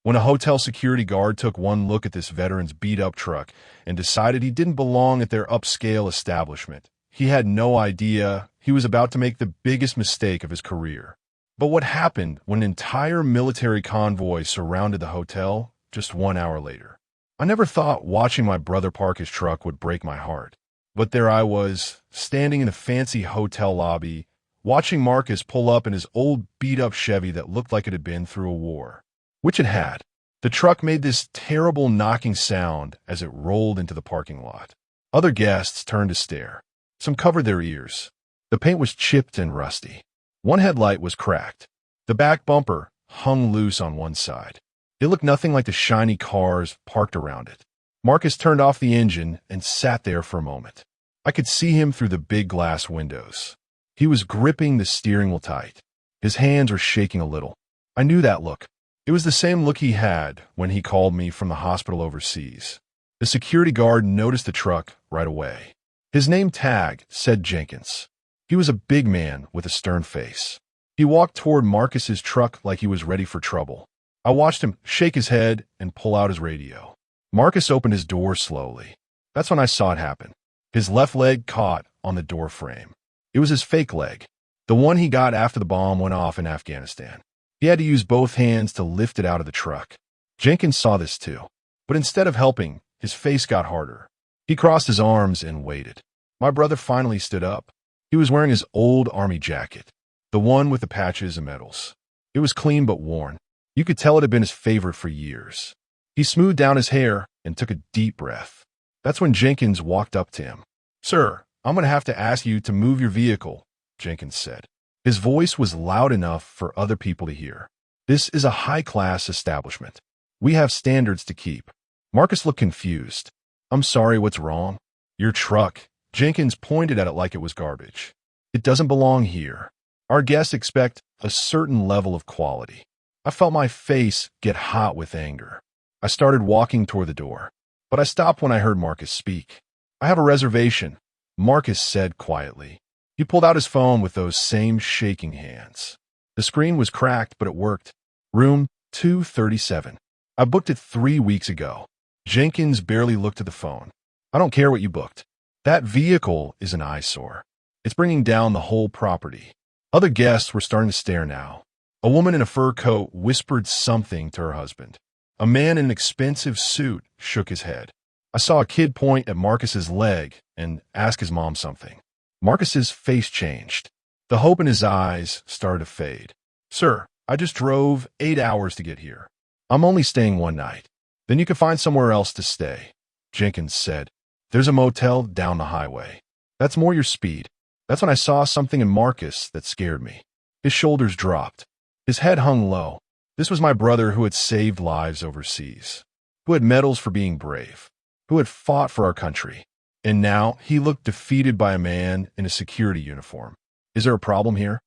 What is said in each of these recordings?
when a hotel security guard took one look at this veteran's beat-up truck and decided he didn't belong at their upscale establishment. He had no idea he was about to make the biggest mistake of his career. But what happened when an entire military convoy surrounded the hotel just 1 hour later? I never thought watching my brother park his truck would break my heart. But there I was, standing in a fancy hotel lobby, watching Marcus pull up in his old beat-up Chevy that looked like it had been through a war. Which it had. The truck made this terrible knocking sound as it rolled into the parking lot. Other guests turned to stare. Some covered their ears. The paint was chipped and rusty. One headlight was cracked. The back bumper hung loose on one side. It looked nothing like the shiny cars parked around it. Marcus turned off the engine and sat there for a moment. I could see him through the big glass windows. He was gripping the steering wheel tight. His hands were shaking a little. I knew that look. It was the same look he had when he called me from the hospital overseas. The security guard noticed the truck right away. His name tag said Jenkins. He was a big man with a stern face. He walked toward Marcus's truck like he was ready for trouble. I watched him shake his head and pull out his radio. Marcus opened his door slowly. That's when I saw it happen. His left leg caught on the door frame. It was his fake leg, the one he got after the bomb went off in Afghanistan. He had to use both hands to lift it out of the truck. Jenkins saw this too, but instead of helping, his face got harder. He crossed his arms and waited. My brother finally stood up. He was wearing his old army jacket, the one with the patches and medals. It was clean but worn. You could tell it had been his favorite for years. He smoothed down his hair and took a deep breath. That's when Jenkins walked up to him. "Sir, I'm going to have to ask you to move your vehicle," Jenkins said. His voice was loud enough for other people to hear. "This is a high-class establishment. We have standards to keep." Marcus looked confused. "I'm sorry, what's wrong?" "Your truck." Jenkins pointed at it like it was garbage. "It doesn't belong here. Our guests expect a certain level of quality." I felt my face get hot with anger. I started walking toward the door, but I stopped when I heard Marcus speak. "I have a reservation," Marcus said quietly. He pulled out his phone with those same shaking hands. The screen was cracked, but it worked. "Room 237. I booked it 3 weeks ago." Jenkins barely looked at the phone. "I don't care what you booked. That vehicle is an eyesore. It's bringing down the whole property." Other guests were starting to stare now. A woman in a fur coat whispered something to her husband. A man in an expensive suit shook his head. I saw a kid point at Marcus's leg and ask his mom something. Marcus's face changed. The hope in his eyes started to fade. "Sir, I just drove 8 hours to get here. I'm only staying one night. Then you can find somewhere else to stay," Jenkins said. "There's a motel down the highway. That's more your speed." That's when I saw something in Marcus that scared me. His shoulders dropped. His head hung low. This was my brother who had saved lives overseas, who had medals for being brave, who had fought for our country. And now he looked defeated by a man in a security uniform. "Is there a problem here?"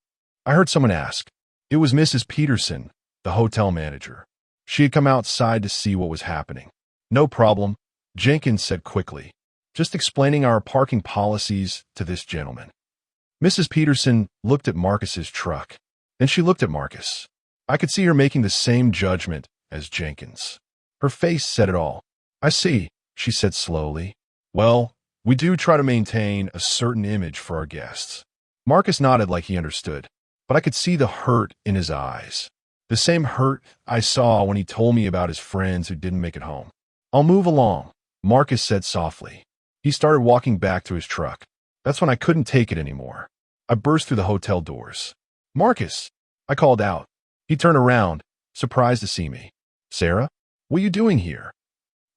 I heard someone ask. It was Mrs. Peterson, the hotel manager. She had come outside to see what was happening. "No problem," Jenkins said quickly. "Just explaining our parking policies to this gentleman." Mrs. Peterson looked at Marcus's truck. Then she looked at Marcus. I could see her making the same judgment as Jenkins. Her face said it all. "I see," she said slowly. "Well, we do try to maintain a certain image for our guests." Marcus nodded like he understood, but I could see the hurt in his eyes. The same hurt I saw when he told me about his friends who didn't make it home. "I'll move along," Marcus said softly. He started walking back to his truck. That's when I couldn't take it anymore. I burst through the hotel doors. "Marcus!" I called out. He turned around, surprised to see me. "Sarah, what are you doing here?"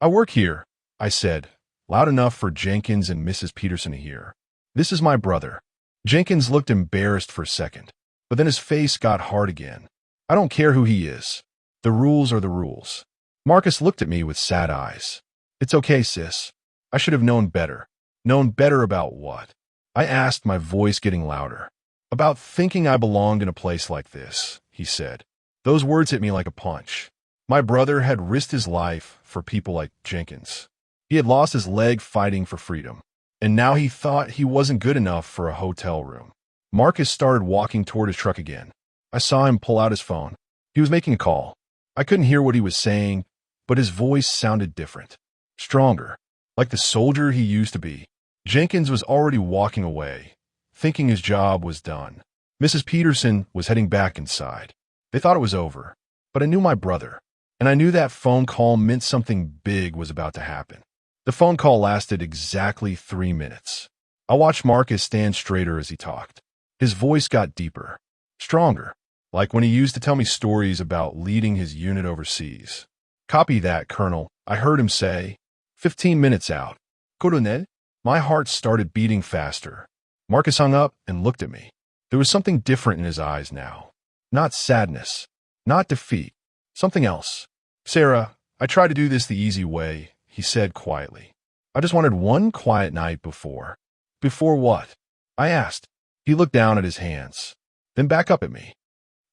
"I work here," I said, loud enough for Jenkins and Mrs. Peterson to hear. "This is my brother." Jenkins looked embarrassed for a second, but then his face got hard again. "I don't care who he is. The rules are the rules." Marcus looked at me with sad eyes. "It's okay, sis. I should have known better." "Known better about what?" I asked, my voice getting louder. "About thinking I belonged in a place like this," he said. Those words hit me like a punch. My brother had risked his life for people like Jenkins. He had lost his leg fighting for freedom, and now he thought he wasn't good enough for a hotel room. Marcus started walking toward his truck again. I saw him pull out his phone. He was making a call. I couldn't hear what he was saying, but his voice sounded different, stronger, like the soldier he used to be. Jenkins was already walking away, thinking his job was done. Mrs. Peterson was heading back inside. They thought it was over, but I knew my brother, and I knew that phone call meant something big was about to happen. The phone call lasted exactly 3 minutes. I watched Marcus stand straighter as he talked. His voice got deeper, stronger, like when he used to tell me stories about leading his unit overseas. "Copy that, Colonel," I heard him say. 15 minutes out. "Colonel?" My heart started beating faster. Marcus hung up and looked at me. There was something different in his eyes now. Not sadness, not defeat, something else. "Sarah, I tried to do this the easy way," he said quietly. "I just wanted one quiet night before." "Before what?" I asked. He looked down at his hands, then back up at me.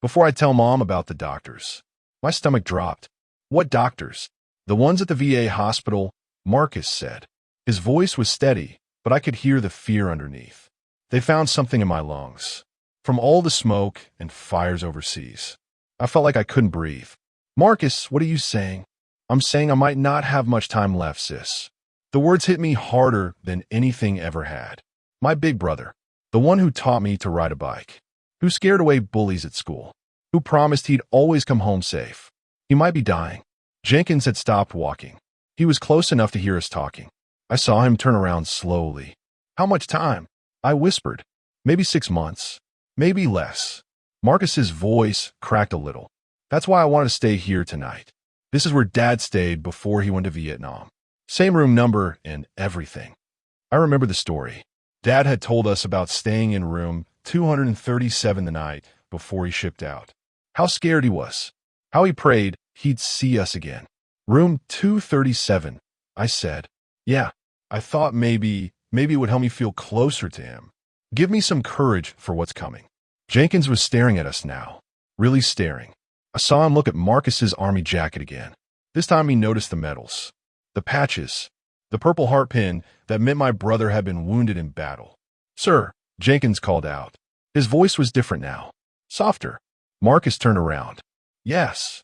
"Before I tell Mom about the doctors." My stomach dropped. "What doctors?" "The ones at the VA hospital," Marcus said. His voice was steady, but I could hear the fear underneath. "They found something in my lungs. From all the smoke and fires overseas. I felt like I couldn't breathe." "Marcus, what are you saying?" "I'm saying I might not have much time left, sis." The words hit me harder than anything ever had. My big brother, the one who taught me to ride a bike, who scared away bullies at school, who promised he'd always come home safe. He might be dying. Jenkins had stopped walking. He was close enough to hear us talking. I saw him turn around slowly. "How much time?" I whispered. "Maybe 6 months. Maybe less." Marcus's voice cracked a little. "That's why I wanted to stay here tonight. This is where Dad stayed before he went to Vietnam. Same room number and everything." I remember the story. Dad had told us about staying in room 237 the night before he shipped out. How scared he was. How he prayed he'd see us again. "Room 237, I said. "Yeah, I thought maybe it would help me feel closer to him. Give me some courage for what's coming." Jenkins was staring at us now. Really staring. I saw him look at Marcus's army jacket again. This time he noticed the medals. The patches. The purple heart pin that meant my brother had been wounded in battle. "Sir," Jenkins called out. His voice was different now. Softer. Marcus turned around. "Yes."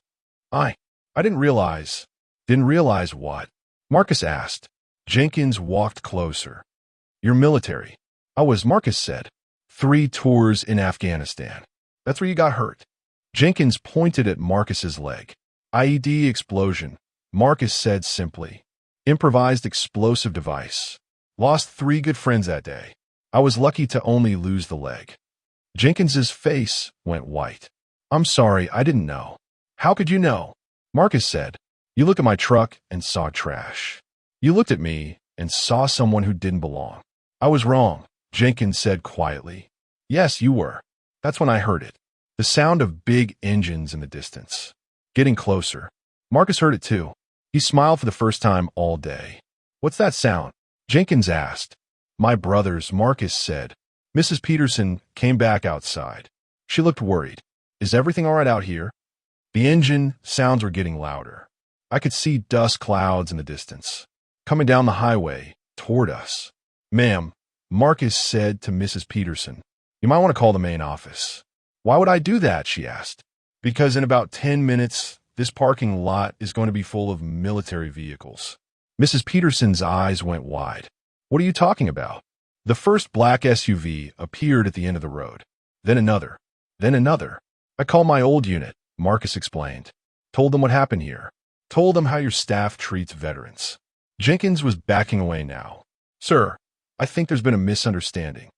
I didn't realize. Didn't realize what? Marcus asked. Jenkins walked closer. "You're military." "I was," Marcus said. 3 tours in Afghanistan. That's where you got hurt." Jenkins pointed at Marcus's leg. "IED explosion," Marcus said simply. "Improvised explosive device. Lost 3 good friends that day. I was lucky to only lose the leg." Jenkins's face went white. "I'm sorry, I didn't know." "How could you know?" Marcus said. "You look at my truck and saw trash. You looked at me and saw someone who didn't belong." "I was wrong," Jenkins said quietly. "Yes, you were." That's when I heard it. The sound of big engines in the distance. Getting closer. Marcus heard it too. He smiled for the first time all day. "What's that sound?" Jenkins asked. "My brothers," Marcus said. Mrs. Peterson came back outside. She looked worried. "Is everything all right out here?" The engine sounds were getting louder. I could see dust clouds in the distance, coming down the highway toward us. "Ma'am," Marcus said to Mrs. Peterson, "you might want to call the main office." "Why would I do that?" she asked. "Because in about 10 minutes, this parking lot is going to be full of military vehicles." Mrs. Peterson's eyes went wide. "What are you talking about?" The first black SUV appeared at the end of the road. Then another. Then another. "I called my old unit," Marcus explained. "Told them what happened here. Told them how your staff treats veterans." Jenkins was backing away now. "Sir, I think there's been a misunderstanding."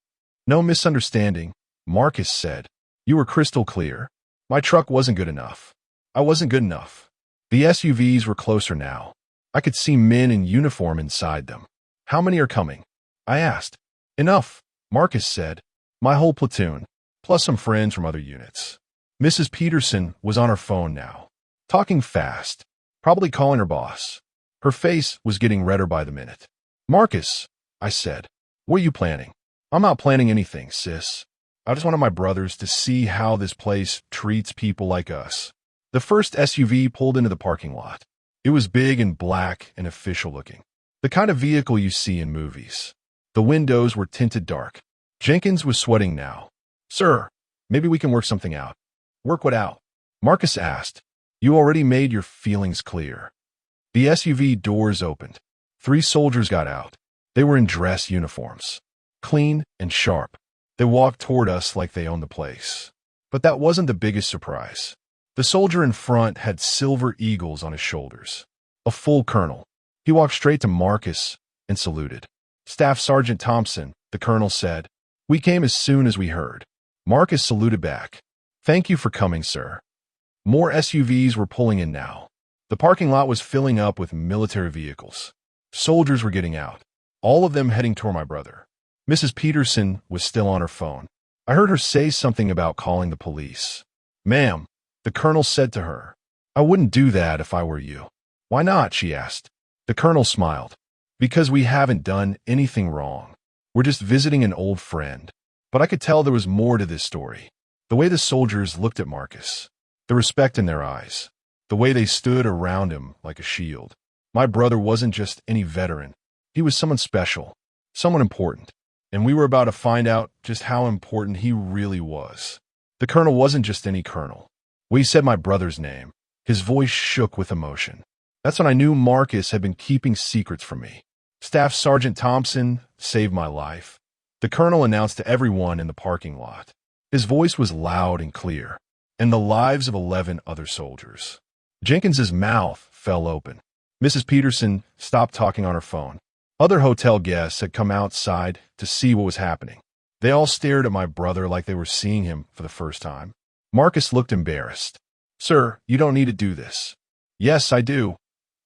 "No misunderstanding," Marcus said. "You were crystal clear. My truck wasn't good enough. I wasn't good enough." The SUVs were closer now. I could see men in uniform inside them. "How many are coming?" I asked. "Enough," Marcus said. "My whole platoon, plus some friends from other units." Mrs. Peterson was on her phone now, talking fast, probably calling her boss. Her face was getting redder by the minute. "Marcus," I said, "what are you planning?" "I'm not planning anything, sis. I just wanted my brothers to see how this place treats people like us." The first SUV pulled into the parking lot. It was big and black and official looking. The kind of vehicle you see in movies. The windows were tinted dark. Jenkins was sweating now. "Sir, maybe we can work something out." "Work what out?" Marcus asked. You already made your feelings clear. The SUV doors opened. 3 soldiers got out. They were in dress uniforms, clean and sharp. They walked toward us like they owned the place. But that wasn't the biggest surprise. The soldier in front had silver eagles on his shoulders. A full colonel. He walked straight to Marcus and saluted. "Staff Sergeant Thompson," the colonel said. "We came as soon as we heard." Marcus saluted back. "Thank you for coming, sir." More SUVs were pulling in now. The parking lot was filling up with military vehicles. Soldiers were getting out, all of them heading toward my brother. Mrs. Peterson was still on her phone. I heard her say something about calling the police. "Ma'am," the colonel said to her, "I wouldn't do that if I were you." "Why not?" she asked. The colonel smiled. "Because we haven't done anything wrong. We're just visiting an old friend." But I could tell there was more to this story. The way the soldiers looked at Marcus, the respect in their eyes, the way they stood around him like a shield. My brother wasn't just any veteran. He was someone special, someone important. And we were about to find out just how important he really was. The colonel wasn't just any colonel. When he said my brother's name, his voice shook with emotion. That's when I knew Marcus had been keeping secrets from me. "Staff Sergeant Thompson saved my life," the colonel announced to everyone in the parking lot. His voice was loud and clear, and the lives of 11 other soldiers. Jenkins's mouth fell open. Mrs. Peterson stopped talking on her phone. Other hotel guests had come outside to see what was happening. They all stared at my brother like they were seeing him for the first time. Marcus looked embarrassed. "Sir, you don't need to do this." "Yes, I do,"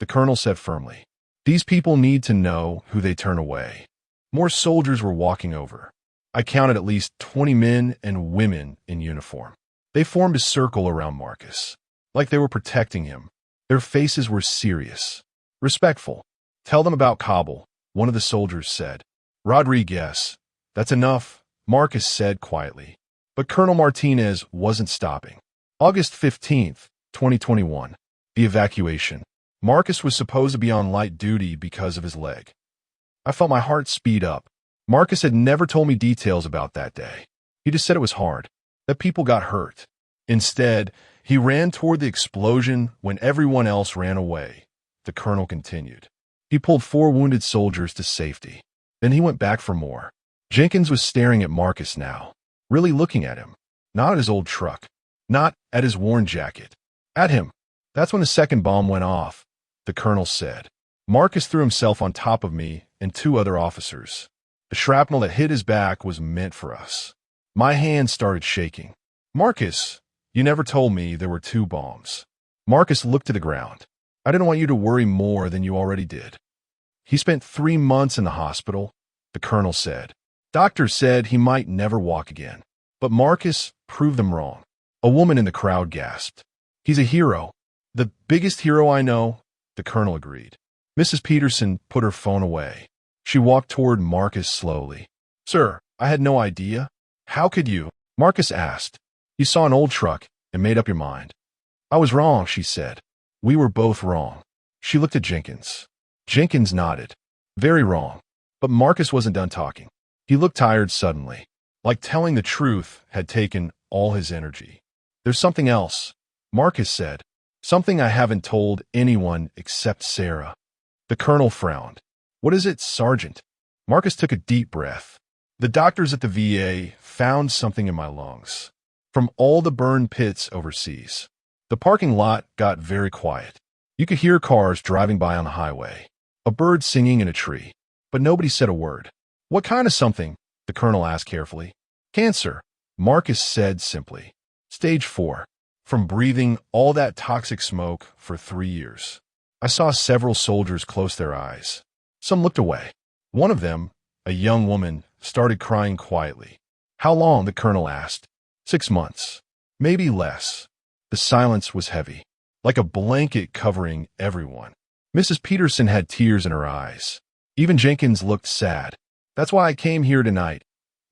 the colonel said firmly. "These people need to know who they turn away." More soldiers were walking over. I counted at least 20 men and women in uniform. They formed a circle around Marcus, like they were protecting him. Their faces were serious, respectful. "Tell them about Kabul," one of the soldiers said. "Rodriguez." "That's enough," Marcus said quietly. But Colonel Martinez wasn't stopping. August 15th, 2021. The evacuation. Marcus was supposed to be on light duty because of his leg. I felt my heart speed up. Marcus had never told me details about that day. He just said it was hard, that people got hurt. Instead, he ran toward the explosion when everyone else ran away. The colonel continued. He pulled 4 wounded soldiers to safety. Then he went back for more. Jenkins was staring at Marcus now, really looking at him. Not at his old truck, not at his worn jacket. At him. That's when the second bomb went off, the colonel said. Marcus threw himself on top of me and 2 other officers. The shrapnel that hit his back was meant for us. My hands started shaking. "Marcus, you never told me there were 2 bombs." Marcus looked to the ground. "I didn't want you to worry more than you already did." "He spent 3 months in the hospital," the colonel said. "Doctors said he might never walk again." But Marcus proved them wrong. A woman in the crowd gasped. "He's a hero. The biggest hero I know," the colonel agreed. Mrs. Peterson put her phone away. She walked toward Marcus slowly. "Sir, I had no idea." "How could you?" Marcus asked. "You saw an old truck and made up your mind." "I was wrong," she said. "We were both wrong." She looked at Jenkins. Jenkins nodded. "Very wrong." But Marcus wasn't done talking. He looked tired suddenly, like telling the truth had taken all his energy. "There's something else," Marcus said. "Something I haven't told anyone except Sarah." The colonel frowned. "What is it, Sergeant?" Marcus took a deep breath. "The doctors at the VA found something in my lungs. From all the burn pits overseas." The parking lot got very quiet. You could hear cars driving by on the highway, a bird singing in a tree, but nobody said a word. "What kind of something?" the colonel asked carefully. "Cancer," Marcus said simply. "Stage 4. From breathing all that toxic smoke for 3 years." I saw several soldiers close their eyes. Some looked away. One of them, a young woman, started crying quietly. "How long?" the colonel asked. 6 months. Maybe less. The silence was heavy, like a blanket covering everyone. Mrs. Peterson had tears in her eyes. Even Jenkins looked sad. "That's why I came here tonight,"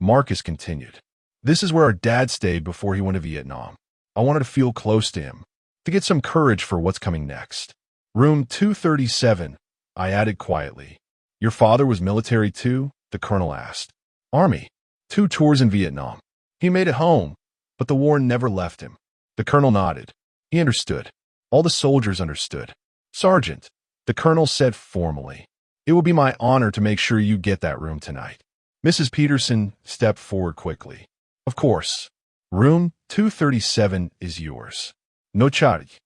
Marcus continued. "This is where our dad stayed before he went to Vietnam. I wanted to feel close to him, to get some courage for what's coming next." "Room 237, I added quietly. "Your father was military too?" the colonel asked. "Army. 2 tours in Vietnam. He made it home, but the war never left him." The colonel nodded. He understood. All the soldiers understood. Sergeant, the colonel said formally, it will be my honor to make sure you get that room tonight. Mrs. Peterson stepped forward quickly. Of course. Room 237 is yours. No charge.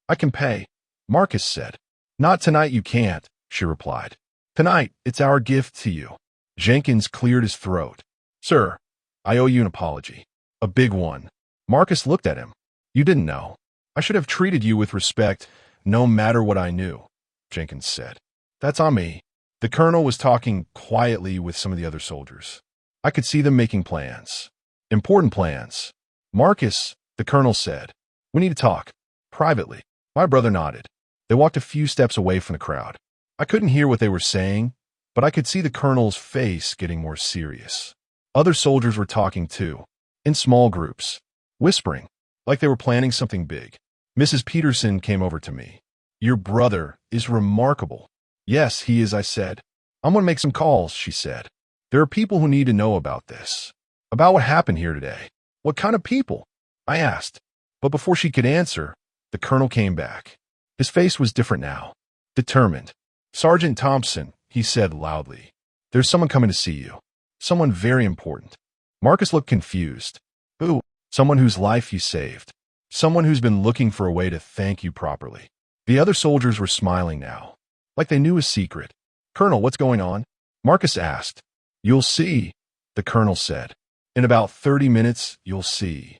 I can pay, Marcus said. Not tonight you can't, she replied. Tonight, it's our gift to you. Jenkins cleared his throat. Sir, I owe you an apology. A big one. Marcus looked at him. You didn't know. I should have treated you with respect, no matter what I knew, Jenkins said. That's on me. The colonel was talking quietly with some of the other soldiers. I could see them making plans. Important plans. Marcus, the colonel said, we need to talk. Privately. My brother nodded. They walked a few steps away from the crowd. I couldn't hear what they were saying, but I could see the colonel's face getting more serious. Other soldiers were talking too, in small groups, whispering, like they were planning something big. Mrs. Peterson came over to me. Your brother is remarkable. Yes, he is, I said. I'm going to make some calls, she said. There are people who need to know about this. About what happened here today. What kind of people? I asked. But before she could answer, the colonel came back. His face was different now. Determined. Sergeant Thompson, he said loudly. There's someone coming to see you. Someone very important. Marcus looked confused. Who? Someone whose life you saved. Someone who's been looking for a way to thank you properly. The other soldiers were smiling now, like they knew a secret. Colonel, what's going on? Marcus asked. You'll see, the colonel said. In about 30 minutes, you'll see.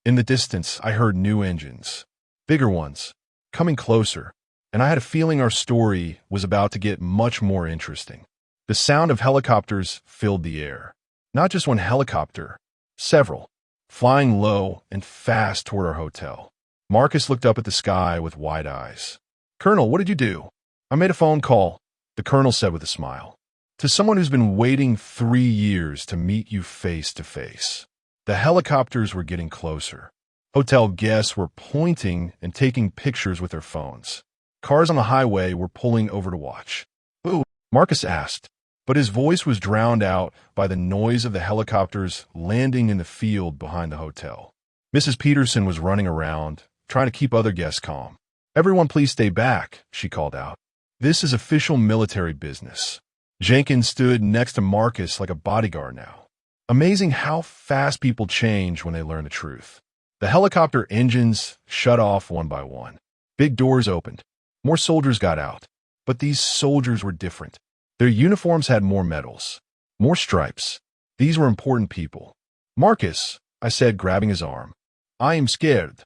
In the distance, I heard new engines. Bigger ones. Coming closer. And I had a feeling our story was about to get much more interesting. The sound of helicopters filled the air. Not just one helicopter. Several. Flying low and fast toward our hotel. Marcus looked up at the sky with wide eyes. Colonel, what did you do? I made a phone call, the colonel said with a smile. To someone who's been waiting 3 years to meet you face to face. The helicopters were getting closer. Hotel guests were pointing and taking pictures with their phones. Cars on the highway were pulling over to watch. Ooh, Marcus asked, but his voice was drowned out by the noise of the helicopters landing in the field behind the hotel. Mrs. Peterson was running around, trying to keep other guests calm. Everyone please stay back, she called out. This is official military business. Jenkins stood next to Marcus like a bodyguard now. Amazing how fast people change when they learn the truth. The helicopter engines shut off one by one. Big doors opened. More soldiers got out. But these soldiers were different. Their uniforms had more medals, more stripes. These were important people. Marcus, I said, grabbing his arm. I am scared.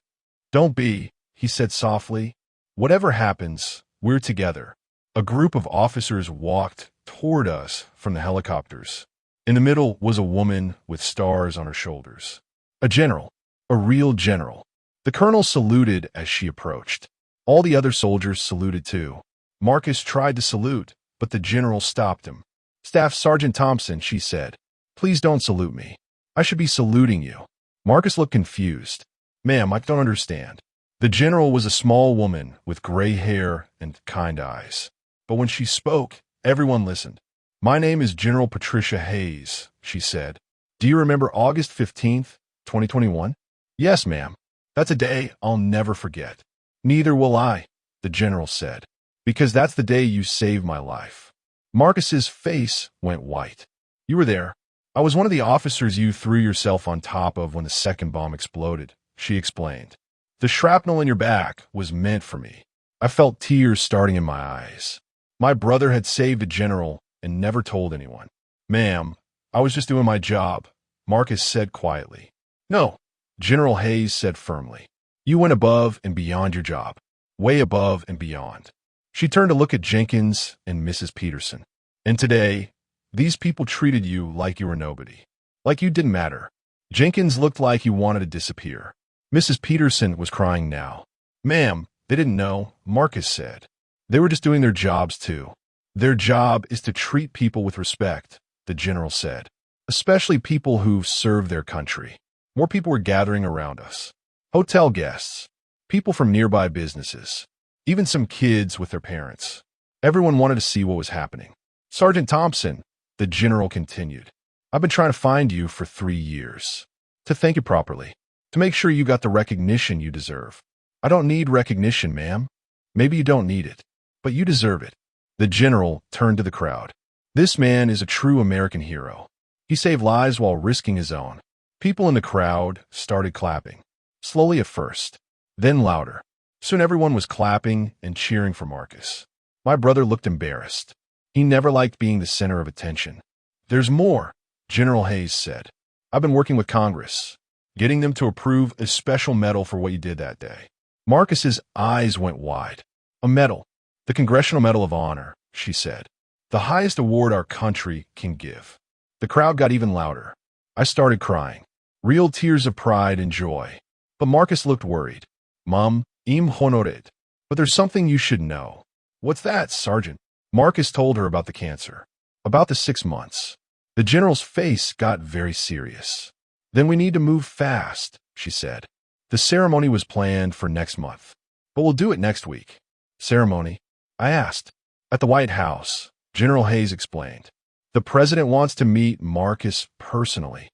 Don't be, he said softly. Whatever happens, we're together. A group of officers walked toward us from the helicopters. In the middle was a woman with stars on her shoulders. A general, a real general. The colonel saluted as she approached. All the other soldiers saluted too. Marcus tried to salute, but the general stopped him. Staff Sergeant Thompson, she said, please don't salute me. I should be saluting you. Marcus looked confused. Ma'am, I don't understand. The general was a small woman with gray hair and kind eyes. But when she spoke, everyone listened. My name is General Patricia Hayes, she said. Do you remember August 15th, 2021? Yes, ma'am. That's a day I'll never forget. Neither will I, the general said, because that's the day you saved my life. Marcus's face went white. You were there. I was one of the officers you threw yourself on top of when the second bomb exploded, she explained. The shrapnel in your back was meant for me. I felt tears starting in my eyes. My brother had saved a general and never told anyone. Ma'am, I was just doing my job, Marcus said quietly. No, General Hayes said firmly. You went above and beyond your job. Way above and beyond. She turned to look at Jenkins and Mrs. Peterson. And today, these people treated you like you were nobody. Like you didn't matter. Jenkins looked like he wanted to disappear. Mrs. Peterson was crying now. Ma'am, they didn't know, Marcus said. They were just doing their jobs too. Their job is to treat people with respect, the general said. Especially people who've served their country. More people were gathering around us. Hotel guests. People from nearby businesses. Even some kids with their parents. Everyone wanted to see what was happening. Sergeant Thompson, the general continued. I've been trying to find you for 3 years. To thank you properly. To make sure you got the recognition you deserve. I don't need recognition, ma'am. Maybe you don't need it, but you deserve it. The general turned to the crowd. This man is a true American hero. He saved lives while risking his own. People in the crowd started clapping. Slowly at first, then louder. Soon everyone was clapping and cheering for Marcus. My brother looked embarrassed. He never liked being the center of attention. There's more, General Hayes said. I've been working with Congress, getting them to approve a special medal for what you did that day. Marcus's eyes went wide. A medal. The Congressional Medal of Honor, she said. The highest award our country can give. The crowd got even louder. I started crying. Real tears of pride and joy. But Marcus looked worried. Mom, im honored. But there's something you should know. What's that, Sergeant? Marcus told her about the cancer. About the 6 months. The general's face got very serious. Then we need to move fast, she said. The ceremony was planned for next month. But we'll do it next week. Ceremony? I asked. At the White House, General Hayes explained. The president wants to meet Marcus personally.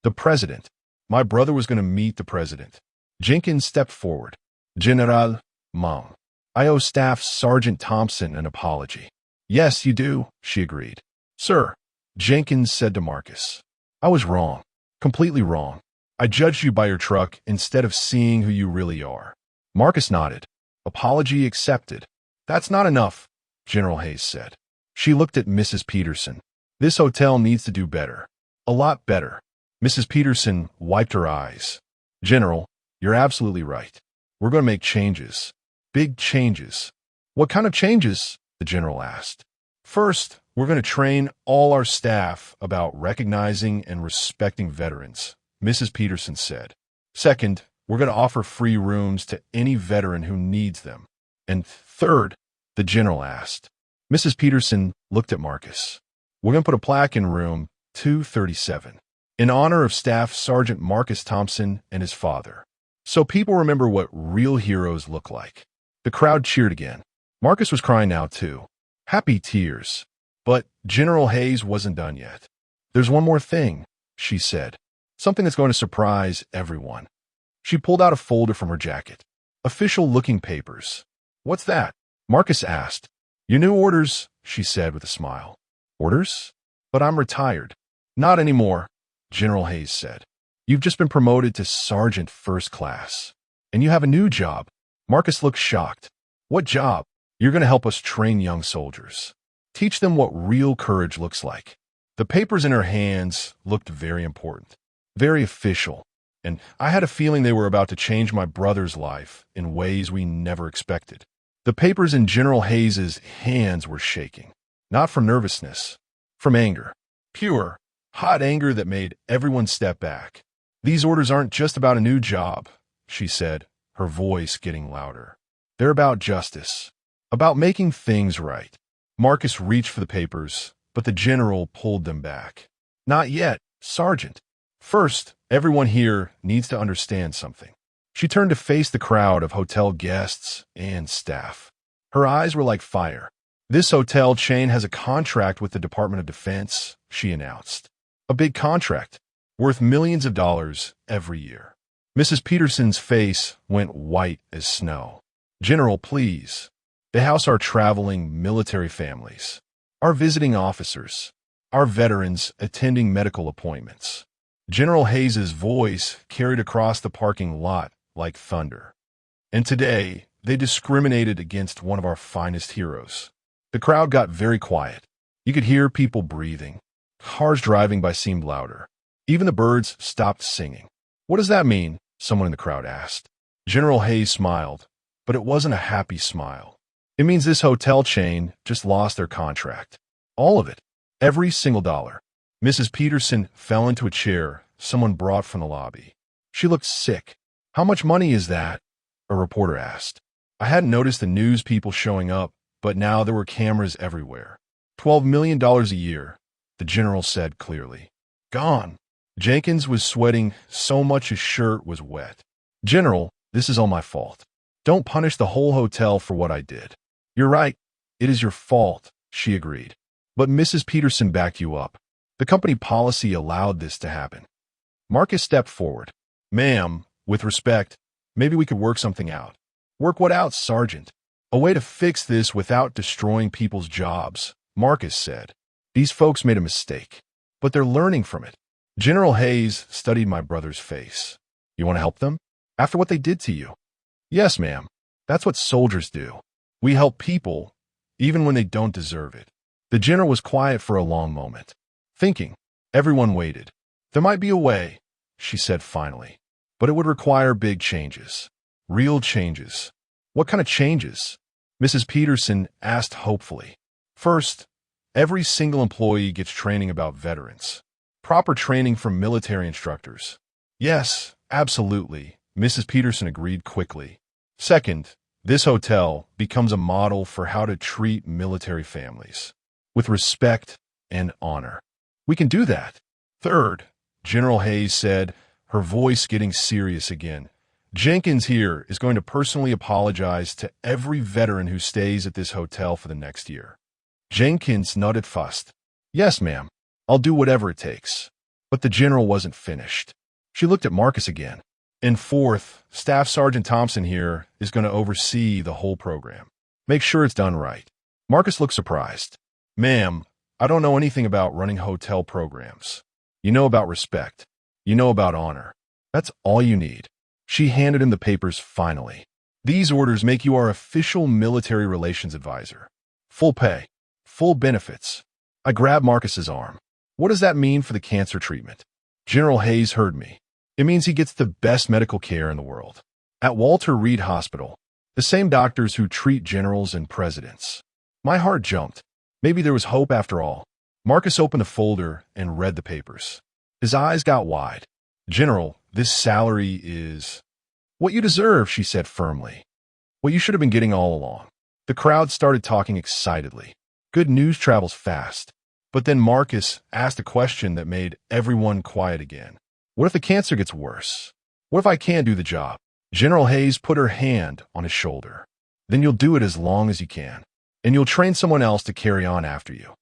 The president. My brother was going to meet the president. Jenkins stepped forward. General Mong. I owe Staff Sergeant Thompson an apology. Yes, you do, she agreed. Sir, Jenkins said to Marcus. I was wrong. Completely wrong. I judged you by your truck instead of seeing who you really are. Marcus nodded. Apology accepted. That's not enough, General Hayes said. She looked at Mrs. Peterson. This hotel needs to do better. A lot better. Mrs. Peterson wiped her eyes. General, you're absolutely right. We're going to make changes. Big changes. What kind of changes? The general asked. First, we're going to train all our staff about recognizing and respecting veterans, Mrs. Peterson said. Second, we're going to offer free rooms to any veteran who needs them. And third, the general asked. Mrs. Peterson looked at Marcus. We're going to put a plaque in room 237 in honor of Staff Sergeant Marcus Thompson and his father, so people remember what real heroes look like. The crowd cheered again. Marcus was crying now, too. Happy tears. But General Hayes wasn't done yet. There's one more thing, she said. Something that's going to surprise everyone. She pulled out a folder from her jacket. Official-looking papers. What's that? Marcus asked. Your new orders, she said with a smile. Orders? But I'm retired. Not anymore, General Hayes said. You've just been promoted to Sergeant First Class. And you have a new job. Marcus looked shocked. What job? You're going to help us train young soldiers. Teach them what real courage looks like. The papers in her hands looked very important, very official, and I had a feeling they were about to change my brother's life in ways we never expected. The papers in General Hayes's hands were shaking, not from nervousness, from anger. Pure, hot anger that made everyone step back. These orders aren't just about a new job, she said, her voice getting louder. They're about justice, about making things right. Marcus reached for the papers, but the general pulled them back. Not yet, Sergeant. First, everyone here needs to understand something. She turned to face the crowd of hotel guests and staff. Her eyes were like fire. This hotel chain has a contract with the Department of Defense, she announced. A big contract, worth millions of dollars every year. Mrs. Peterson's face went white as snow. General, please. They house our traveling military families, our visiting officers, our veterans attending medical appointments. General Hayes's voice carried across the parking lot like thunder. And today, they discriminated against one of our finest heroes. The crowd got very quiet. You could hear people breathing. Cars driving by seemed louder. Even the birds stopped singing. What does that mean? Someone in the crowd asked. General Hayes smiled, but it wasn't a happy smile. It means this hotel chain just lost their contract. All of it. Every single dollar. Mrs. Peterson fell into a chair someone brought from the lobby. She looked sick. How much money is that? A reporter asked. I hadn't noticed the news people showing up, but now there were cameras everywhere. $12 million a year, the general said clearly. Gone. Jenkins was sweating so much his shirt was wet. General, this is all my fault. Don't punish the whole hotel for what I did. You're right. It is your fault, she agreed. But Mrs. Peterson backed you up. The company policy allowed this to happen. Marcus stepped forward. Ma'am, with respect, maybe we could work something out. Work what out, Sergeant? A way to fix this without destroying people's jobs, Marcus said. These folks made a mistake, but they're learning from it. General Hayes studied my brother's face. You want to help them? After what they did to you? Yes, ma'am. That's what soldiers do. We help people, even when they don't deserve it. The general was quiet for a long moment, thinking. Everyone waited. There might be a way, she said finally, but it would require big changes. Real changes. What kind of changes? Mrs. Peterson asked hopefully. First, every single employee gets training about veterans. Proper training from military instructors. Yes, absolutely, Mrs. Peterson agreed quickly. Second, this hotel becomes a model for how to treat military families. With respect and honor. We can do that. Third, General Hayes said, her voice getting serious again. Jenkins here is going to personally apologize to every veteran who stays at this hotel for the next year. Jenkins nodded fast. Yes, ma'am. I'll do whatever it takes. But the general wasn't finished. She looked at Marcus again. And fourth, Staff Sergeant Thompson here is going to oversee the whole program. Make sure it's done right. Marcus looked surprised. Ma'am, I don't know anything about running hotel programs. You know about respect. You know about honor. That's all you need. She handed him the papers finally. These orders make you our official military relations advisor. Full pay. Full benefits. I grabbed Marcus's arm. What does that mean for the cancer treatment? General Hayes heard me. It means he gets the best medical care in the world. At Walter Reed Hospital, the same doctors who treat generals and presidents. My heart jumped. Maybe there was hope after all. Marcus opened the folder and read the papers. His eyes got wide. General, this salary is what you deserve, she said firmly. What you should have been getting all along. The crowd started talking excitedly. Good news travels fast. But then Marcus asked a question that made everyone quiet again. What if the cancer gets worse? What if I can't do the job? General Hayes put her hand on his shoulder. Then you'll do it as long as you can. And you'll train someone else to carry on after you.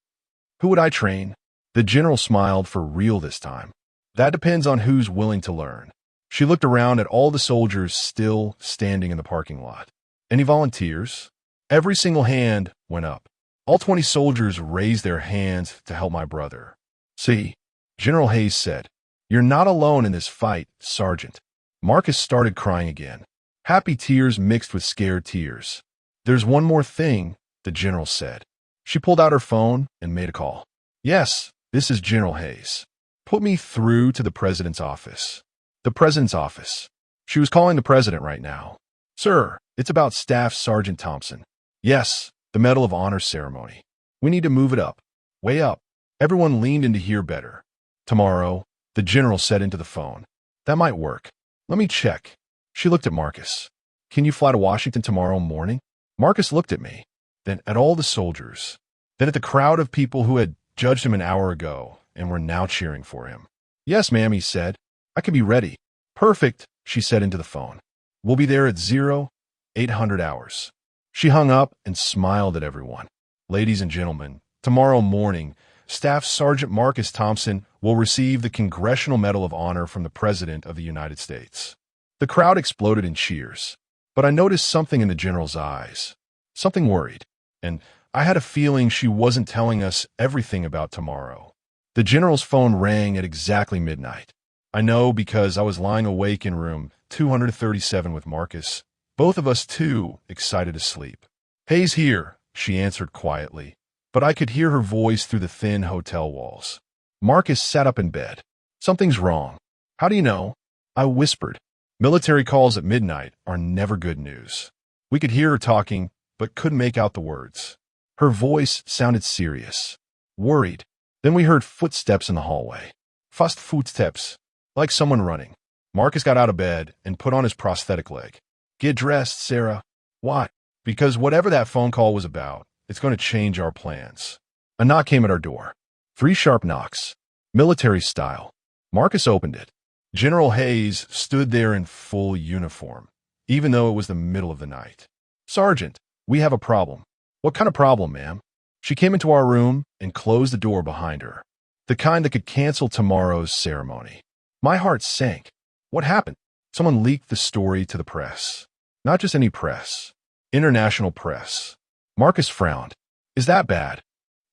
Who would I train? The general smiled for real this time. That depends on who's willing to learn. She looked around at all the soldiers still standing in the parking lot. Any volunteers? Every single hand went up. All 20 soldiers raised their hands to help my brother. See, General Hayes said, you're not alone in this fight, Sergeant. Marcus started crying again. Happy tears mixed with scared tears. There's one more thing, the general said. She pulled out her phone and made a call. Yes, this is General Hayes. Put me through to the president's office. The president's office. She was calling the president right now. Sir, it's about Staff Sergeant Thompson. Yes, the Medal of Honor ceremony. We need to move it up. Way up. Everyone leaned in to hear better. Tomorrow, the general said into the phone. That might work. Let me check. She looked at Marcus. Can you fly to Washington tomorrow morning? Marcus looked at me, then at all the soldiers, then at the crowd of people who had judged him an hour ago and were now cheering for him. Yes, ma'am, he said. I can be ready. Perfect, she said into the phone. We'll be there at 0800 hours. She hung up and smiled at everyone. Ladies and gentlemen, tomorrow morning, Staff Sergeant Marcus Thompson will receive the Congressional Medal of Honor from the President of the United States. The crowd exploded in cheers, but I noticed something in the general's eyes. Something worried, and I had a feeling she wasn't telling us everything about tomorrow. The general's phone rang at exactly midnight. I know because I was lying awake in room 237 with Marcus, both of us too excited to sleep. Hayes here, she answered quietly, but I could hear her voice through the thin hotel walls. Marcus sat up in bed. Something's wrong. How do you know? I whispered. Military calls at midnight are never good news. We could hear her talking, but couldn't make out the words. Her voice sounded serious, worried. Then we heard footsteps in the hallway. Fast footsteps, like someone running. Marcus got out of bed and put on his prosthetic leg. Get dressed, Sarah. Why? Because whatever that phone call was about, it's going to change our plans. A knock came at our door. 3 sharp knocks, military style. Marcus opened it. General Hayes stood there in full uniform, even though it was the middle of the night. Sergeant, we have a problem. What kind of problem, ma'am? She came into our room and closed the door behind her. The kind that could cancel tomorrow's ceremony. My heart sank. What happened? Someone leaked the story to the press. Not just any press. International press. Marcus frowned. Is that bad?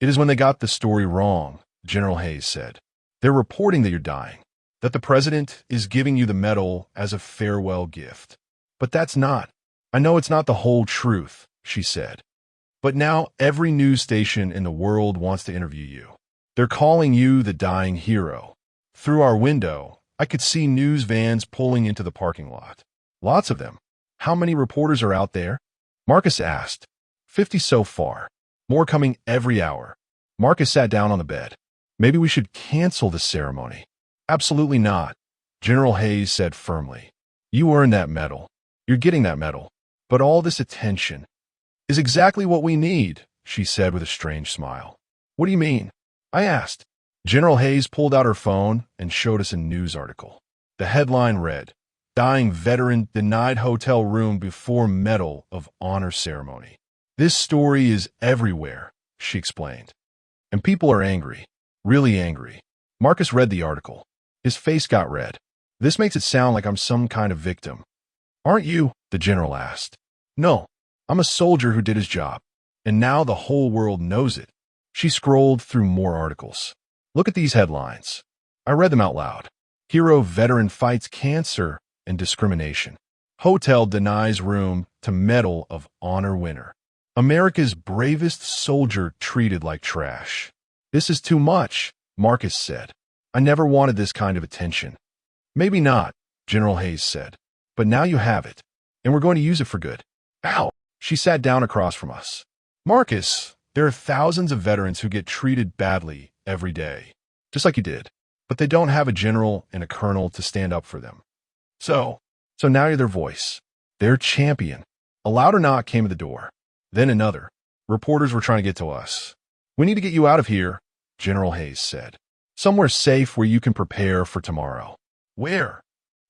It is when they got the story wrong, General Hayes said. They're reporting that you're dying, that the president is giving you the medal as a farewell gift. But that's not. I know it's not the whole truth, she said. But now every news station in the world wants to interview you. They're calling you the dying hero. Through our window, I could see news vans pulling into the parking lot. Lots of them. How many reporters are out there? Marcus asked. 50 so far. More coming every hour. Marcus sat down on the bed. Maybe we should cancel the ceremony. Absolutely not, General Hayes said firmly. You earned that medal. You're getting that medal. But all this attention is exactly what we need, she said with a strange smile. What do you mean? I asked. General Hayes pulled out her phone and showed us a news article. The headline read, Dying Veteran Denied Hotel Room Before Medal of Honor Ceremony. This story is everywhere, she explained. And people are angry, really angry. Marcus read the article. His face got red. This makes it sound like I'm some kind of victim. Aren't you? The general asked. No, I'm a soldier who did his job. And now the whole world knows it. She scrolled through more articles. Look at these headlines. I read them out loud. Hero veteran fights cancer and discrimination. Hotel denies room to Medal of Honor winner. America's bravest soldier treated like trash. This is too much, Marcus said. I never wanted this kind of attention. Maybe not, General Hayes said. But now you have it, and we're going to use it for good. Ow! She sat down across from us. Marcus, there are thousands of veterans who get treated badly every day, just like you did. But they don't have a general and a colonel to stand up for them. So now you're their voice. Their champion. A louder knock came at the door. Then another. Reporters were trying to get to us. We need to get you out of here, General Hayes said. Somewhere safe where you can prepare for tomorrow. Where?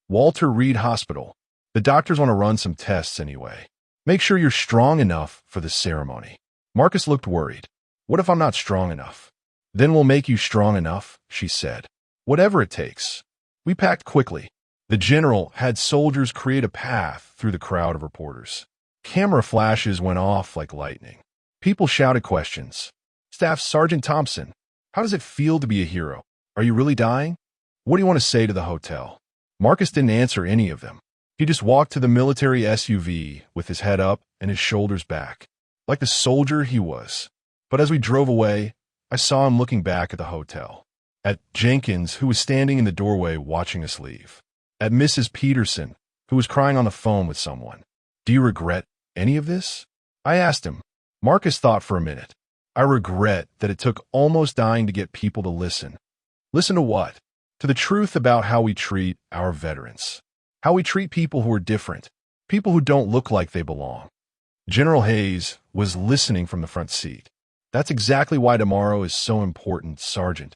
Walter Reed Hospital. The doctors want to run some tests anyway. Make sure you're strong enough for the ceremony. Marcus looked worried. What if I'm not strong enough? Then we'll make you strong enough, she said. Whatever it takes. We packed quickly. The general had soldiers create a path through the crowd of reporters. Camera flashes went off like lightning. People shouted questions. Staff Sergeant Thompson, how does it feel to be a hero? Are you really dying? What do you want to say to the hotel? Marcus didn't answer any of them. He just walked to the military SUV with his head up and his shoulders back, like the soldier he was. But as we drove away, I saw him looking back at the hotel, at Jenkins, who was standing in the doorway watching us leave, at Mrs. Peterson, who was crying on the phone with someone. Do you regret any of this? I asked him. Marcus thought for a minute. I regret that it took almost dying to get people to listen. Listen to what? To the truth about how we treat our veterans. How we treat people who are different. People who don't look like they belong. General Hayes was listening from the front seat. That's exactly why tomorrow is so important, Sergeant.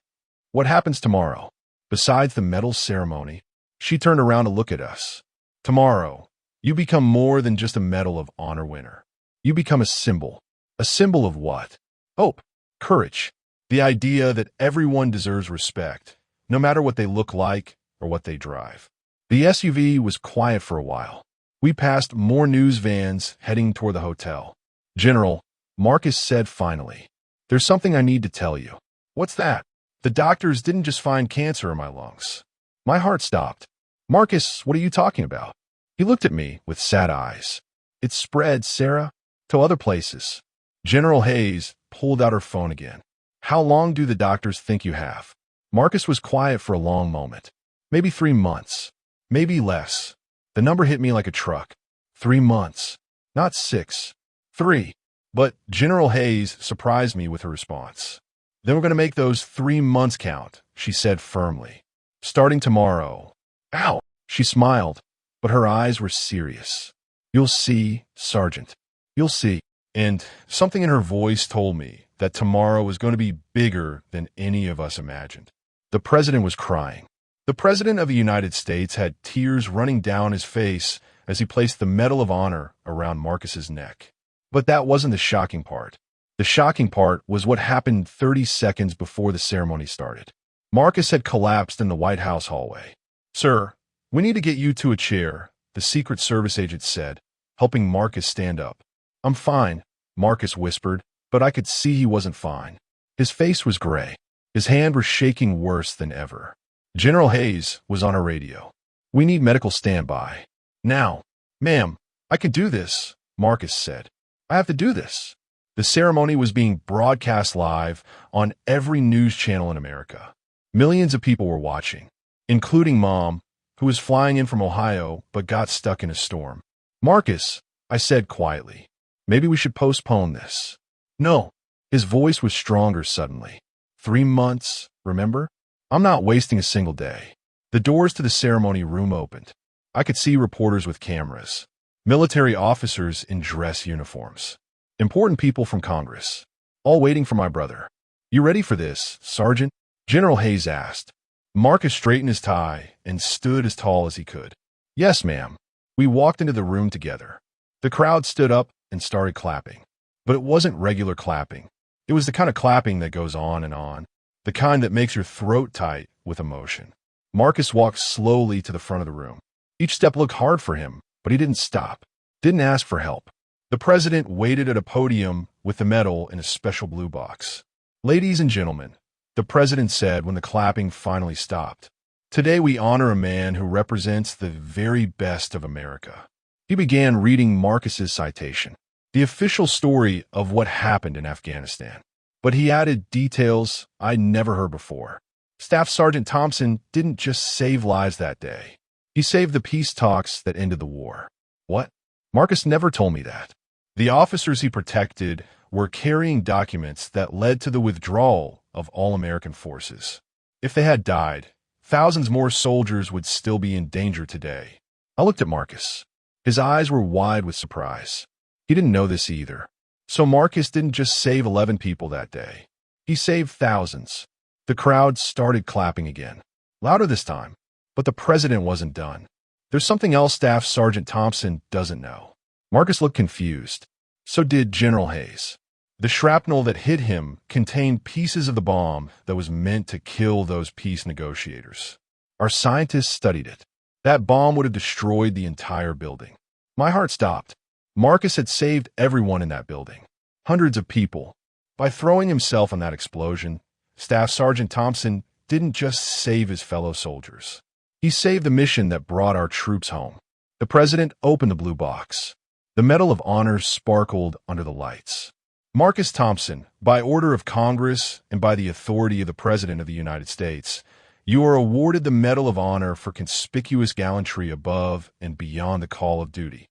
What happens tomorrow? Besides the medal ceremony, she turned around to look at us. Tomorrow, you become more than just a Medal of Honor winner. You become a symbol. A symbol of what? Hope, courage, the idea that everyone deserves respect, no matter what they look like or what they drive. The SUV was quiet for a while. We passed more news vans heading toward the hotel. General, Marcus said finally, there's something I need to tell you. What's that? The doctors didn't just find cancer in my lungs. My heart stopped. Marcus, what are you talking about? He looked at me with sad eyes. It spread, Sarah, to other places. General Hayes pulled out her phone again. How long do the doctors think you have? Marcus was quiet for a long moment. Maybe 3 months. Maybe less. The number hit me like a truck. 3 months. Not 6. 3. But General Hayes surprised me with her response. Then we're going to make those 3 months count, she said firmly. Starting tomorrow. Ow! She smiled, but her eyes were serious. You'll see, Sergeant. You'll see. And something in her voice told me that tomorrow was going to be bigger than any of us imagined. The president was crying. The president of the United States had tears running down his face as he placed the Medal of Honor around Marcus's neck. But that wasn't the shocking part. The shocking part was what happened 30 seconds before the ceremony started. Marcus had collapsed in the White House hallway. Sir, we need to get you to a chair, the Secret Service agent said, helping Marcus stand up. "I'm fine," Marcus whispered, but I could see he wasn't fine. His face was gray. His hand was shaking worse than ever. General Hayes was on her radio. "We need medical standby. Now." "Ma'am, I can do this," Marcus said. "I have to do this." The ceremony was being broadcast live on every news channel in America. Millions of people were watching, including Mom, who was flying in from Ohio but got stuck in a storm. "Marcus," I said quietly, "maybe we should postpone this." "No." His voice was stronger suddenly. 3 months, remember? I'm not wasting a single day. The doors to the ceremony room opened. I could see reporters with cameras, military officers in dress uniforms, important people from Congress, all waiting for my brother. "You ready for this, Sergeant?" General Hayes asked. Marcus straightened his tie and stood as tall as he could. "Yes, ma'am." We walked into the room together. The crowd stood up and started clapping. But it wasn't regular clapping. It was the kind of clapping that goes on, the kind that makes your throat tight with emotion. Marcus walked slowly to the front of the room. Each step looked hard for him, but he didn't stop, didn't ask for help. The president waited at a podium with the medal in a special blue box. "Ladies and gentlemen," the president said when the clapping finally stopped, "today we honor a man who represents the very best of America." He began reading Marcus's citation, the official story of what happened in Afghanistan. But he added details I'd never heard before. Staff Sergeant Thompson didn't just save lives that day. He saved the peace talks that ended the war. What? Marcus never told me that. The officers he protected were carrying documents that led to the withdrawal of all American forces. If they had died, thousands more soldiers would still be in danger today. I looked at Marcus. His eyes were wide with surprise. He didn't know this either. So Marcus didn't just save 11 people that day. He saved thousands. The crowd started clapping again, louder this time. But the president wasn't done. "There's something else Staff Sergeant Thompson doesn't know." Marcus looked confused. So did General Hayes. The shrapnel that hit him contained pieces of the bomb that was meant to kill those peace negotiators. Our scientists studied it. That bomb would have destroyed the entire building. My heart stopped. Marcus had saved everyone in that building, hundreds of people. By throwing himself on that explosion, Staff Sergeant Thompson didn't just save his fellow soldiers. He saved the mission that brought our troops home. The president opened the blue box. The Medal of Honor sparkled under the lights. "Marcus Thompson, by order of Congress and by the authority of the President of the United States, you are awarded the Medal of Honor for conspicuous gallantry above and beyond the call of duty."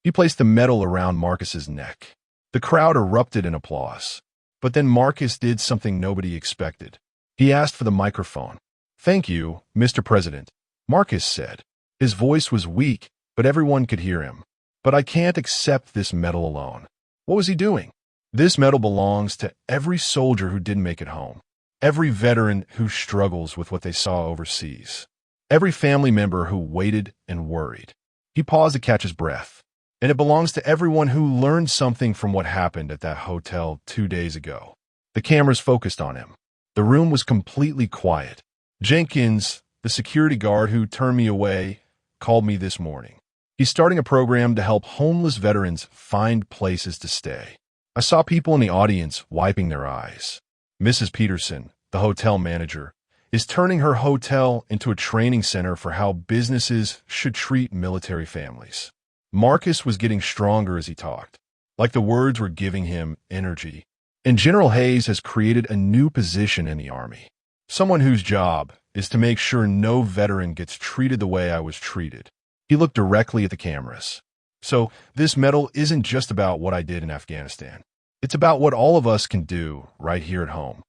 He placed the medal around Marcus's neck. The crowd erupted in applause. But then Marcus did something nobody expected. He asked for the microphone. "Thank you, Mr. President," Marcus said. His voice was weak, but everyone could hear him. "But I can't accept this medal alone." What was he doing? "This medal belongs to every soldier who didn't make it home, every veteran who struggles with what they saw overseas, every family member who waited and worried." He paused to catch his breath. "And it belongs to everyone who learned something from what happened at that hotel 2 days ago." The cameras focused on him. The room was completely quiet. "Jenkins, the security guard who turned me away, called me this morning. He's starting a program to help homeless veterans find places to stay." I saw people in the audience wiping their eyes. Mrs. Peterson, the hotel manager, is turning her hotel into a training center for how businesses should treat military families. Marcus was getting stronger as he talked, like the words were giving him energy. "And General Hayes has created a new position in the Army. Someone whose job is to make sure no veteran gets treated the way I was treated." He looked directly at the cameras. "So this medal isn't just about what I did in Afghanistan. It's about what all of us can do right here at home."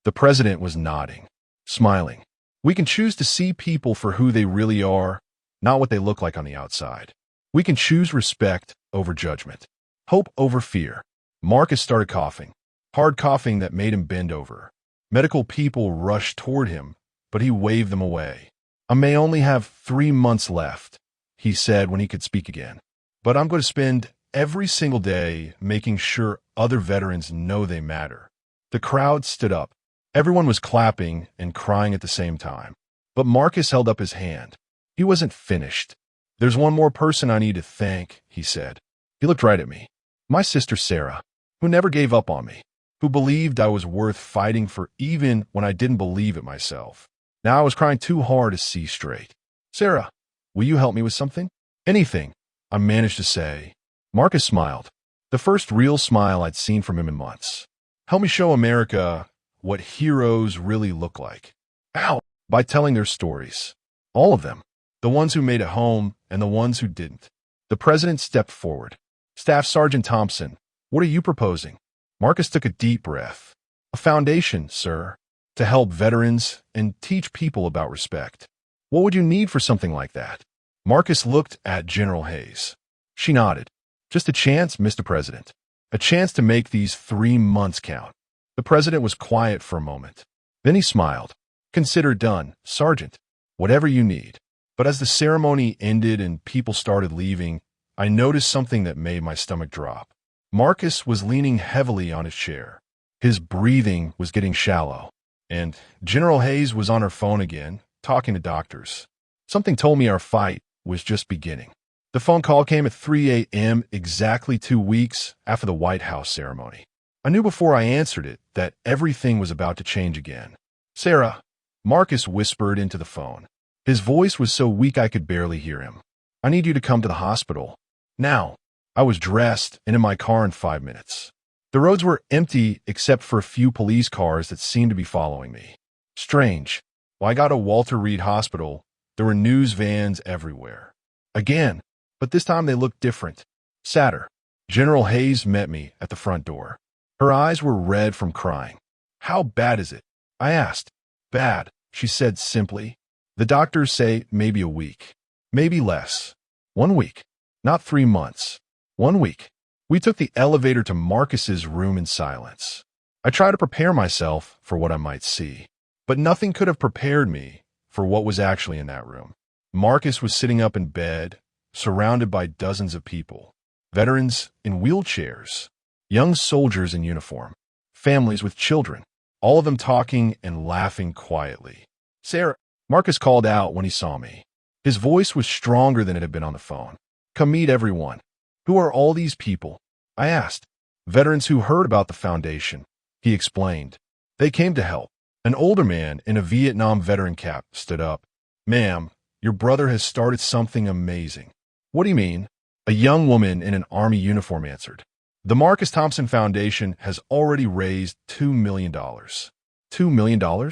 The president was nodding, smiling. "We can choose to see people for who they really are, not what they look like on the outside. We can choose respect over judgment, hope over fear." Marcus started coughing, hard coughing that made him bend over. Medical people rushed toward him, but he waved them away. "I may only have 3 months left," he said when he could speak again. "But I'm going to spend every single day making sure other veterans know they matter." The crowd stood up. Everyone was clapping and crying at the same time. But Marcus held up his hand. He wasn't finished. "There's one more person I need to thank," he said. He looked right at me. My sister Sarah, who never gave up on me, who believed I was worth fighting for even when I didn't believe it myself. Now I was crying too hard to see straight. Sarah, will you help me with something? Anything, I managed to say. Marcus smiled. The first real smile I'd seen from him in months. Help me show America what heroes really look like. How? By telling their stories. All of them. The ones who made it home and the ones who didn't. The president stepped forward. Staff Sergeant Thompson, what are you proposing? Marcus took a deep breath. A foundation, sir, to help veterans and teach people about respect. What would you need for something like that? Marcus looked at General Hayes. She nodded. Just a chance, Mr. President. A chance to make these 3 months count. The president was quiet for a moment. Then he smiled. Consider done, Sergeant. Whatever you need. But as the ceremony ended and people started leaving, I noticed something that made my stomach drop. Marcus was leaning heavily on his chair. His breathing was getting shallow. And General Hayes was on her phone again, talking to doctors. Something told me our fight was just beginning. The phone call came at 3 a.m., exactly 2 weeks after the White House ceremony. I knew before I answered it that everything was about to change again. Sarah, Marcus whispered into the phone. His voice was so weak I could barely hear him. I need you to come to the hospital. Now. I was dressed and in my car in 5 minutes. The roads were empty except for a few police cars that seemed to be following me. Strange. When I got to Walter Reed Hospital, there were news vans everywhere. Again, but this time they looked different. Sadder. General Hayes met me at the front door. Her eyes were red from crying. How bad is it? I asked. Bad, she said simply. The doctors say maybe a week. Maybe less. 1 week. Not 3 months. 1 week. We took the elevator to Marcus's room in silence. I tried to prepare myself for what I might see, but nothing could have prepared me for what was actually in that room. Marcus was sitting up in bed, surrounded by dozens of people. Veterans in wheelchairs, young soldiers in uniform, families with children, all of them talking and laughing quietly. Sarah, Marcus called out when he saw me. His voice was stronger than it had been on the phone. Come meet everyone. Who are all these people? I asked. Veterans who heard about the foundation. He explained. They came to help. An older man in a Vietnam veteran cap stood up. Ma'am, your brother has started something amazing. What do you mean? A young woman in an Army uniform answered. The Marcus Thompson Foundation has already raised $2 million. $2 million?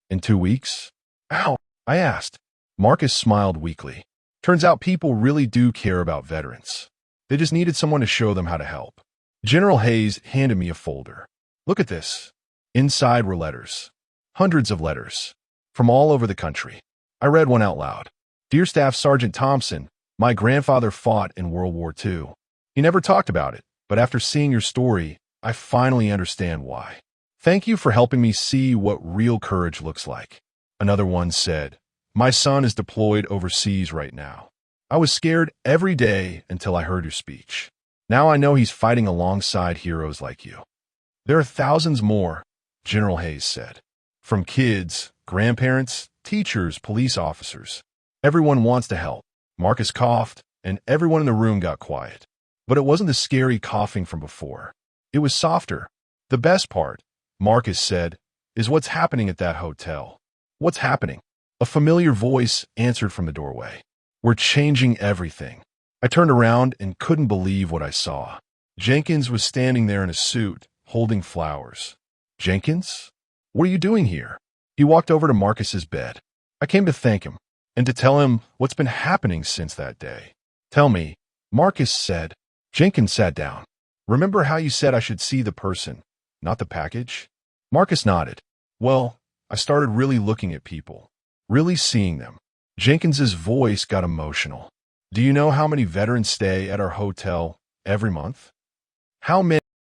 In 2 weeks? Ow, I asked. Marcus smiled weakly. Turns out people really do care about veterans. They just needed someone to show them how to help. General Hayes handed me a folder. Look at this. Inside were letters. Hundreds of letters. From all over the country. I read one out loud. Dear Staff Sergeant Thompson, my grandfather fought in World War II. He never talked about it, but after seeing your story, I finally understand why. Thank you for helping me see what real courage looks like. Another one said, my son is deployed overseas right now. I was scared every day until I heard your speech. Now I know he's fighting alongside heroes like you. There are thousands more, General Hayes said. From kids, grandparents, teachers, police officers. Everyone wants to help. Marcus coughed, and everyone in the room got quiet. But it wasn't the scary coughing from before. It was softer. The best part, Marcus said, is what's happening at that hotel. What's happening? A familiar voice answered from the doorway. We're changing everything. I turned around and couldn't believe what I saw. Jenkins was standing there in a suit, holding flowers. Jenkins? What are you doing here? He walked over to Marcus's bed. I came to thank him and to tell him what's been happening since that day. Tell me, Marcus said. Jenkins sat down. Remember how you said I should see the person, not the package? Marcus nodded. Well, I started really looking at people, really seeing them. Jenkins's voice got emotional. Do you know how many veterans stay at our hotel every month? How many?